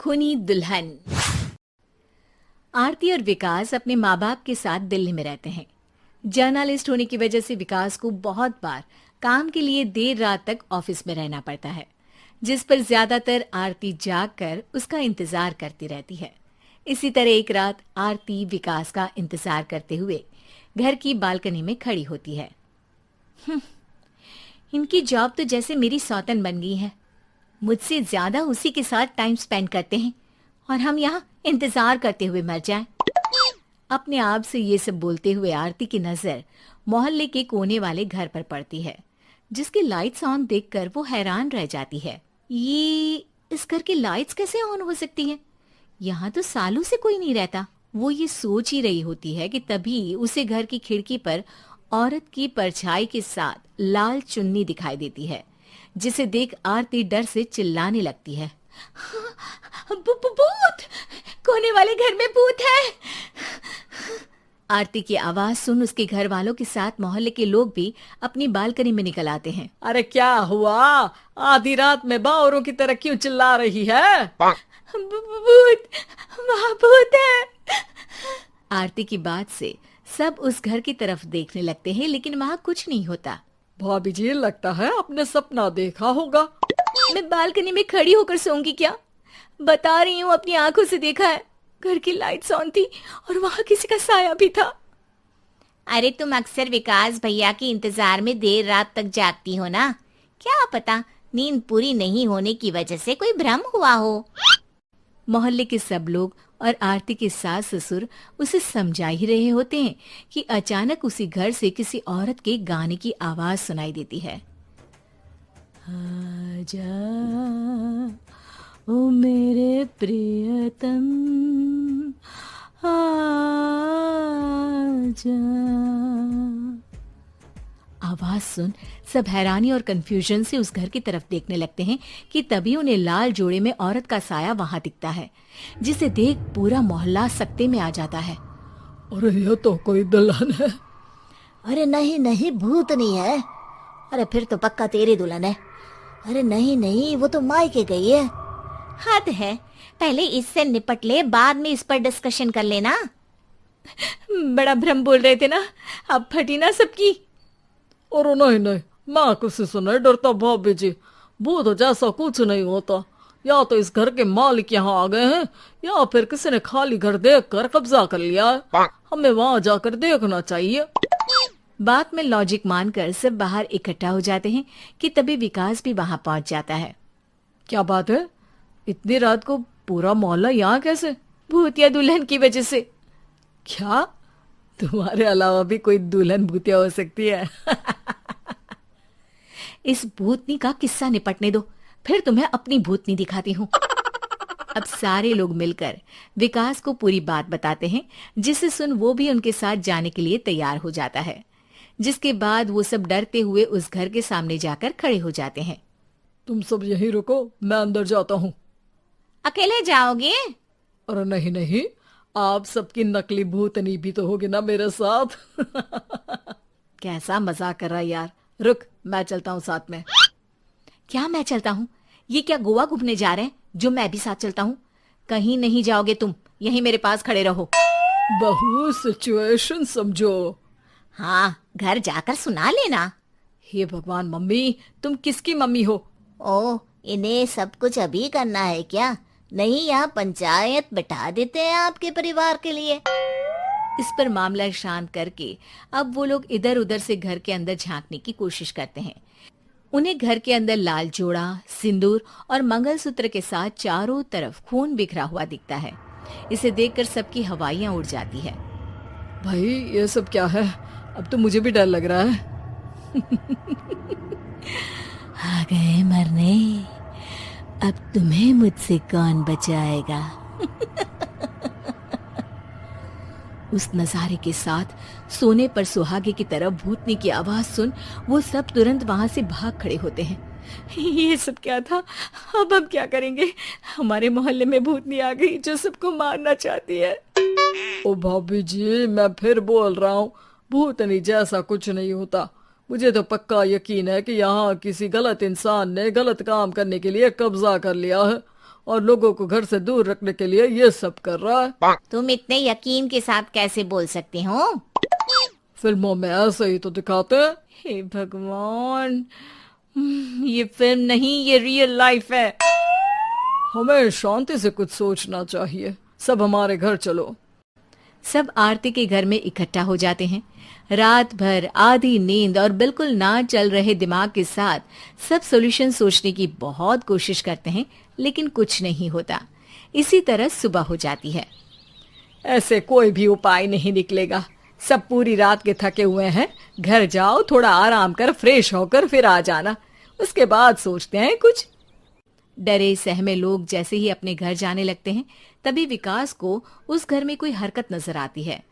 खूनी दुल्हन। आरती और विकास अपने माँ बाप के साथ दिल्ली में रहते हैं। जर्नलिस्ट होने की वजह से विकास को बहुत बार काम के लिए देर रात तक ऑफिस में रहना पड़ता है, जिस पर ज्यादातर आरती जाग कर उसका इंतजार करती रहती है। इसी तरह एक रात आरती विकास का इंतजार करते हुए घर की बालकनी में खड़ी होती है। इनकी जॉब तो जैसे मेरी सौतन बन गई है। मुझसे ज्यादा उसी के साथ टाइम स्पेंड करते हैं और हम यहाँ इंतजार करते हुए मर जाएं। अपने आप से ये सब बोलते हुए आरती की नजर मोहल्ले के कोने वाले घर पर पड़ती है, जिसकी लाइट्स ऑन देखकर वो हैरान रह जाती है। ये इस घर की लाइट्स कैसे ऑन हो सकती हैं? यहाँ तो सालों से कोई नहीं रहता। वो ये सोच ही रही होती है कि तभी उसे घर की खिड़की पर औरत की परछाई के साथ लाल चुन्नी दिखाई देती है, जिसे देख आरती डर से चिल्लाने लगती है। भूत! कोने वाले घर में भूत है! आरती की आवाज सुन उसके घर वालों के साथ मोहल्ले के लोग भी अपनी बालकनी में निकल आते हैं। अरे क्या हुआ? आधी रात में बावरों की तरह क्यों चिल्ला रही है? भूत! वहाँ भूत है! आरती की बात से सब उस घर की तरफ देखने लगते हैं, लेकिन वहाँ कुछ नहीं होता। भाभी जी, लगता है आपने सपना देखा होगा। मैं बालकनी में खड़ी होकर सोऊंगी क्या? बता रही हूँ, अपनी आंखों से देखा है। घर की लाइट्स ऑन थी और वहाँ किसी का साया भी था। अरे तुम अक्सर विकास भैया के इंतजार में देर रात तक जागती हो ना, क्या पता नींद पूरी नहीं होने की वजह से कोई भ्रम हुआ हो। मोहल्ले के सब लोग और आरती के सास ससुर उसे समझा ही रहे होते हैं कि अचानक उसी घर से किसी औरत के गाने की आवाज सुनाई देती है। आजा ओ मेरे प्रियतम आजा। आवाज सुन सब हैरानी और कंफ्यूजन से उस घर की तरफ देखने लगते हैं कि तभी उन्हें लाल जोड़े में औरत का साया वहां दिखता है, जिसे देख पूरा मोहल्ला सकते में आ जाता है। अरे ये तो कोई दुल्हन है। अरे नहीं नहीं, भूत नहीं है। अरे फिर तो पक्का तेरी दुल्हन है। अरे नहीं नहीं, वो तो मायके गई है। हद है, पहले इससे निपट ले, बाद में इस पर डिस्कशन कर लेना। बड़ा भ्रम बोल रहे थे ना, अब फटी ना सबकी। और नहीं नहीं, मैं किसी से नहीं डरता भाभी जी। भूत जैसा कुछ नहीं होता। या तो इस घर के मालिक यहाँ आ गए हैं, या फिर किसी ने खाली घर देख कर कब्जा कर लिया है। हमें वहाँ जाकर देखना चाहिए। बात में लॉजिक मानकर सब बाहर इकट्ठा हो जाते हैं कि तभी विकास भी वहां पहुंच जाता है। क्या बात है? इतनी रात को पूरा मोहल्ला यहाँ कैसे? भूतिया दुल्हन की वजह से। क्या तुम्हारे अलावा भी कोई दुल्हन भूतिया हो सकती है? इस भूतनी का किस्सा निपटने दो, फिर तुम्हें अपनी भूतनी दिखाती हूँ। अब सारे लोग मिलकर विकास को पूरी बात बताते हैं, जिसे सुन वो भी उनके साथ जाने के लिए तैयार हो जाता है। जिसके बाद वो सब डरते हुए उस घर के सामने जाकर खड़े हो जाते हैं। तुम सब यहीं रुको, मैं अंदर जाता हूँ। अकेले जाओगे? अरे नहीं नहीं, आप सबकी नकली भूतनी भी तो होगी ना मेरे साथ। कैसा मजाक कर रहा है यार। रुक, मैं चलता हूँ साथ में। क्या मैं चलता हूँ? ये क्या गोवा घूमने जा रहे हैं जो मैं भी साथ चलता हूँ? कहीं नहीं जाओगे तुम, यहीं मेरे पास खड़े रहो। बहू, सिचुएशन समझो। हाँ, घर जाकर सुना लेना। हे भगवान, मम्मी तुम किसकी मम्मी हो? ओ, इन्हें सब कुछ अभी करना है क्या? नहीं, यहाँ पंचायत बैठा देते हैं आपके परिवार के लिए। इस पर मामला शांत करके अब वो लोग इधर उधर से घर के अंदर झांकने की कोशिश करते हैं। उन्हें घर के अंदर लाल जोड़ा, सिंदूर और मंगलसूत्र के साथ चारों तरफ खून बिखरा हुआ दिखता है। इसे देखकर सबकी हवाइयां उड़ जाती है। भाई ये सब क्या है? अब तो मुझे भी डर लग रहा है। आ गए मरने, अब तुम्हें मुझसे कौन बचाएगा? उस नजारे के साथ सोने पर सुहागे की तरफ भूतनी की आवाज सुन वो सब तुरंत वहां से भाग खड़े होते हैं। ये सब क्या था? अब हम क्या करेंगे? हमारे मोहल्ले में भूतनी आ गई जो सबको मारना चाहती है। ओ भाभी जी, मैं फिर बोल रहा हूँ, भूतनी जैसा कुछ नहीं होता। मुझे तो पक्का यकीन है कि यहाँ किसी गलत इंसान ने गलत काम करने के लिए कब्जा कर लिया है और लोगों को घर से दूर रखने के लिए ये सब कर रहा है। तुम इतने यकीन के साथ कैसे बोल सकते हो? फिल्मों में ऐसे ही तो दिखाते हैं। हे भगवान, ये फिल्म नहीं, ये रियल लाइफ है। हमें शांति से कुछ सोचना चाहिए। सब हमारे घर चलो। सब आरती के घर में इकट्ठा हो जाते हैं। रात भर आधी नींद और बिल्कुल ना चल रहे दिमाग के साथ सब सॉल्यूशन सोचने की बहुत कोशिश करते हैं, लेकिन कुछ नहीं होता। इसी तरह सुबह हो जाती है। ऐसे कोई भी उपाय नहीं निकलेगा। सब पूरी रात के थके हुए हैं। घर जाओ, थोड़ा आराम कर, फ्रेश होकर फिर आ जाना। उसके बाद सोचते हैं कुछ। डरे सहमे लोग जैसे ही अपने घर जाने लगते हैं, तभी विकास को उस घर में कोई हरकत नजर आती है,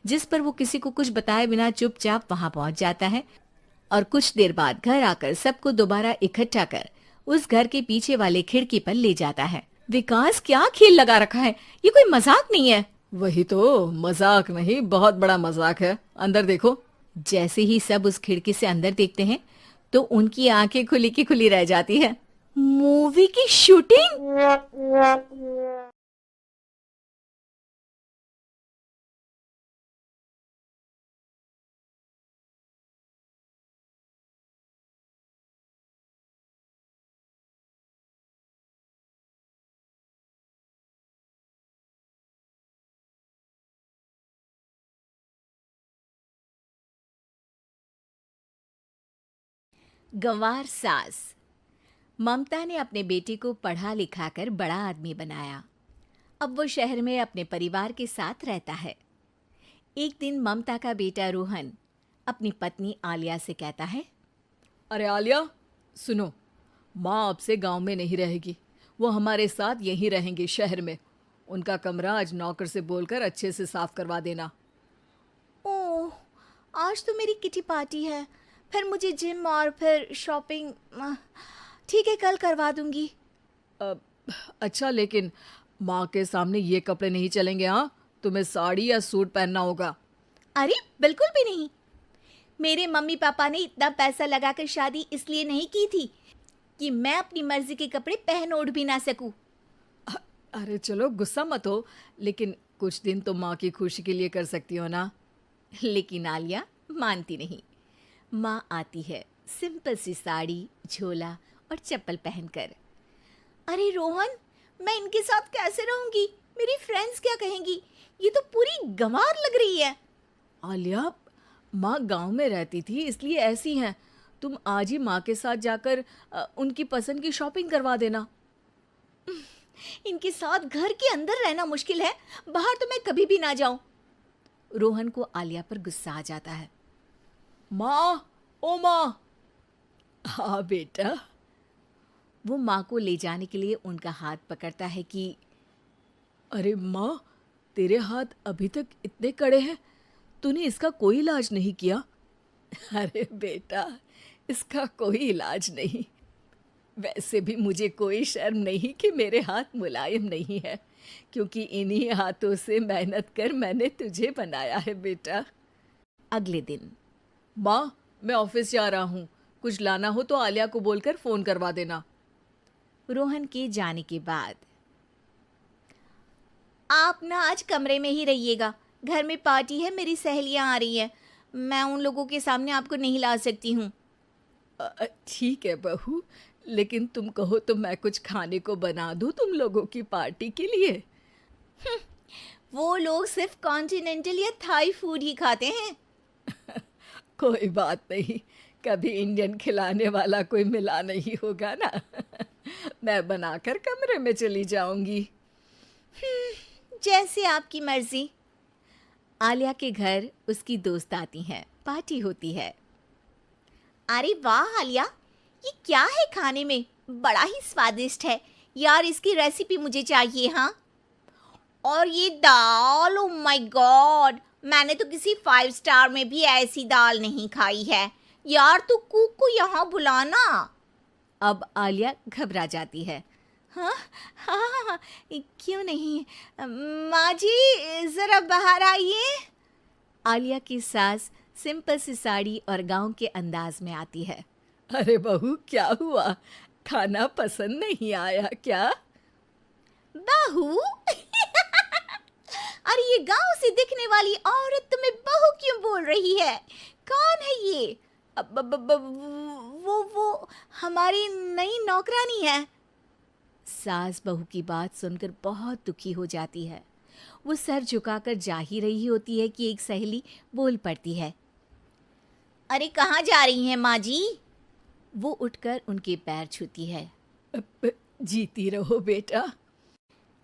जिस पर वो किसी को कुछ बताए बिना चुपचाप वहां पहुंच जाता है और कुछ देर बाद घर आकर सबको दोबारा इकट्ठा कर उस घर के पीछे वाले खिड़की पर ले जाता है। विकास, क्या खेल लगा रखा है? ये कोई मजाक नहीं है। वही तो, मजाक नहीं, बहुत बड़ा मजाक है। अंदर देखो। जैसे ही सब उस खिड़की से अंदर देखते हैं तो उनकी आंखें खुली की खुली रह जाती है। मूवी की शूटिंग! गंवार सास। ममता ने अपने बेटे को पढ़ा लिखाकर बड़ा आदमी बनाया। अब वो शहर में अपने परिवार के साथ रहता है। एक दिन ममता का बेटा रोहन अपनी पत्नी आलिया से कहता है, अरे आलिया, सुनो, माँ अब से गांव में नहीं रहेगी। वो हमारे साथ यहीं रहेंगी शहर में। उनका कमरा आज नौकर से बोलकर अच्छे से साफ करवा देना। ओह, आज तो मेरी किटी पार्टी है, फिर मुझे जिम और फिर शॉपिंग। ठीक है, कल करवा दूंगी। अच्छा, लेकिन माँ के सामने ये कपड़े नहीं चलेंगे। हाँ, तुम्हें साड़ी या सूट पहनना होगा। अरे बिल्कुल भी नहीं। मेरे मम्मी पापा ने इतना पैसा लगाकर शादी इसलिए नहीं की थी कि मैं अपनी मर्जी के कपड़े पहन ओढ़ भी ना सकूं। अरे चलो, गुस्सा मत हो, लेकिन कुछ दिन तो माँ की खुशी के लिए कर सकती हो ना। लेकिन आलिया मानती नहीं। माँ आती है सिंपल सी साड़ी, झोला और चप्पल पहनकर। अरे रोहन, मैं इनके साथ कैसे रहूंगी? मेरी फ्रेंड्स क्या कहेंगी? ये तो पूरी गंवार लग रही है। आलिया, माँ गांव में रहती थी इसलिए ऐसी हैं। तुम आज ही माँ के साथ जाकर उनकी पसंद की शॉपिंग करवा देना। इनके साथ घर के अंदर रहना मुश्किल है, बाहर तो मैं कभी भी ना जाऊं। रोहन को आलिया पर गुस्सा आ जाता है। माँ, ओ माँ। हाँ बेटा। वो माँ को ले जाने के लिए उनका हाथ पकड़ता है कि अरे माँ, तेरे हाथ अभी तक इतने कड़े हैं, तूने इसका कोई इलाज नहीं किया? अरे बेटा, इसका कोई इलाज नहीं। वैसे भी मुझे कोई शर्म नहीं कि मेरे हाथ मुलायम नहीं है, क्योंकि इन्हीं हाथों से मेहनत कर मैंने तुझे बनाया है बेटा। अगले दिन, माँ, मैं ऑफिस जा रहा हूँ। कुछ लाना हो तो आलिया को बोलकर फोन करवा देना। रोहन के जाने के बाद, आप ना आज कमरे में ही रहिएगा, घर में पार्टी है, मेरी सहेलियां आ रही हैं, मैं उन लोगों के सामने आपको नहीं ला सकती हूँ। ठीक है बहू, लेकिन तुम कहो तो मैं कुछ खाने को बना दूँ तुम लोगों की पार्टी के लिए। वो लोग सिर्फ कॉन्टिनेंटल या थाई फूड ही खाते हैं। कोई बात नहीं, कभी इंडियन खिलाने वाला कोई मिला नहीं होगा ना। मैं बनाकर कमरे में चली जाऊंगी। जैसे आपकी मर्जी। आलिया के घर उसकी दोस्त आती हैं, पार्टी होती है। अरे वाह आलिया, ये क्या है खाने में? बड़ा ही स्वादिष्ट है यार, इसकी रेसिपी मुझे चाहिए। हाँ, और ये दाल, ओ माय गॉड, मैंने तो किसी 5 स्टार में भी ऐसी दाल नहीं खाई है यार। तू कुक को यहाँ बुलाना। अब आलिया घबरा जाती है। हाँ हाँ हाँ, क्यों नहीं, माँ जी जरा बाहर आइए। आलिया की सास सिंपल सी साड़ी और गांव के अंदाज में आती है। अरे बहू, क्या हुआ? खाना पसंद नहीं आया क्या? बहू? अरे ये गांव से दिखने वाली औरत तुम्हें बहू क्यों बोल रही है? कौन है ये? वो हमारी नई नौकरानी है। सास बहू की बात सुनकर बहुत दुखी हो जाती है। वो सर झुकाकर जा ही रही होती है कि एक सहेली बोल पड़ती है। अरे कहाँ जा रही हैं माँ जी? वो उठकर उनके पैर छूती है। जीती रहो बेटा।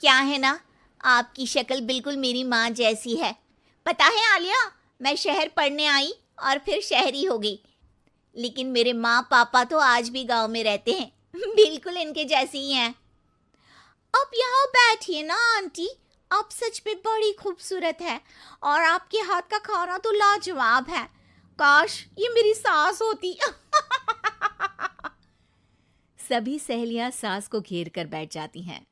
क्या है ना, आपकी शक्ल बिल्कुल मेरी माँ जैसी है। पता है आलिया, मैं शहर पढ़ने आई और फिर शहरी हो गई, लेकिन मेरे माँ पापा तो आज भी गांव में रहते हैं, बिल्कुल इनके जैसे ही हैं। आप यहाँ बैठिए ना आंटी, आप सच में बड़ी खूबसूरत है और आपके हाथ का खाना तो लाजवाब है। काश ये मेरी सास होती। सभी सहेलियां सास को घेर कर बैठ जाती हैं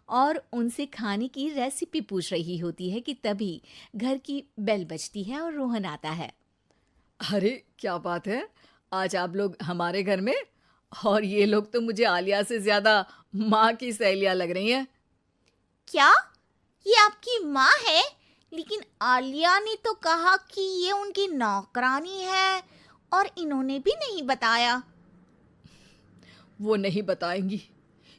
और उनसे खाने की रेसिपी पूछ रही होती है कि तभी घर की बेल बजती है और रोहन आता है। अरे क्या बात है, आज आप लोग हमारे घर में? और ये लोग तो मुझे आलिया से ज्यादा माँ की सहेलियां लग रही हैं। क्या ये आपकी माँ है? लेकिन आलिया ने तो कहा कि ये उनकी नौकरानी है और इन्होंने भी नहीं बताया। वो नहीं बताएंगी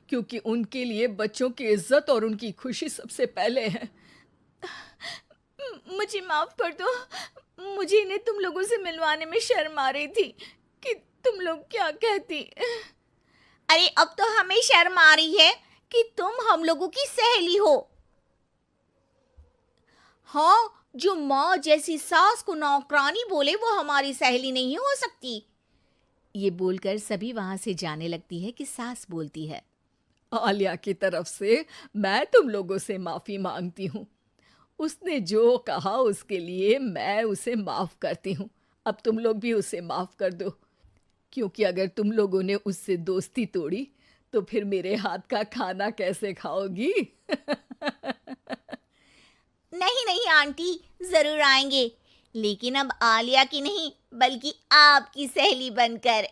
क्योंकि उनके लिए बच्चों की इज्जत और उनकी खुशी सबसे पहले है। मुझे माफ कर दो, मुझे इन्हें तुम लोगों से मिलवाने में शर्म आ रही थी कि तुम लोग क्या कहती। अरे अब तो हमें शर्म आ रही है कि तुम हम लोगों की सहेली हो। हाँ, जो माँ जैसी सास को नौकरानी बोले वो हमारी सहेली नहीं हो सकती। ये बोलकर सभी वहां से जाने लगती है कि सास बोलती है। आलिया की तरफ से मैं तुम लोगों से माफी मांगती हूँ। उसने जो कहा उसके लिए मैं उसे माफ करती हूँ। अब तुम लोग भी उसे माफ कर दो, क्योंकि अगर तुम लोगों ने उससे दोस्ती तोड़ी तो फिर मेरे हाथ का खाना कैसे खाओगी? नहीं नहीं आंटी, जरूर आएंगे, लेकिन अब आलिया की नहीं बल्कि आपकी सहेली बनकर।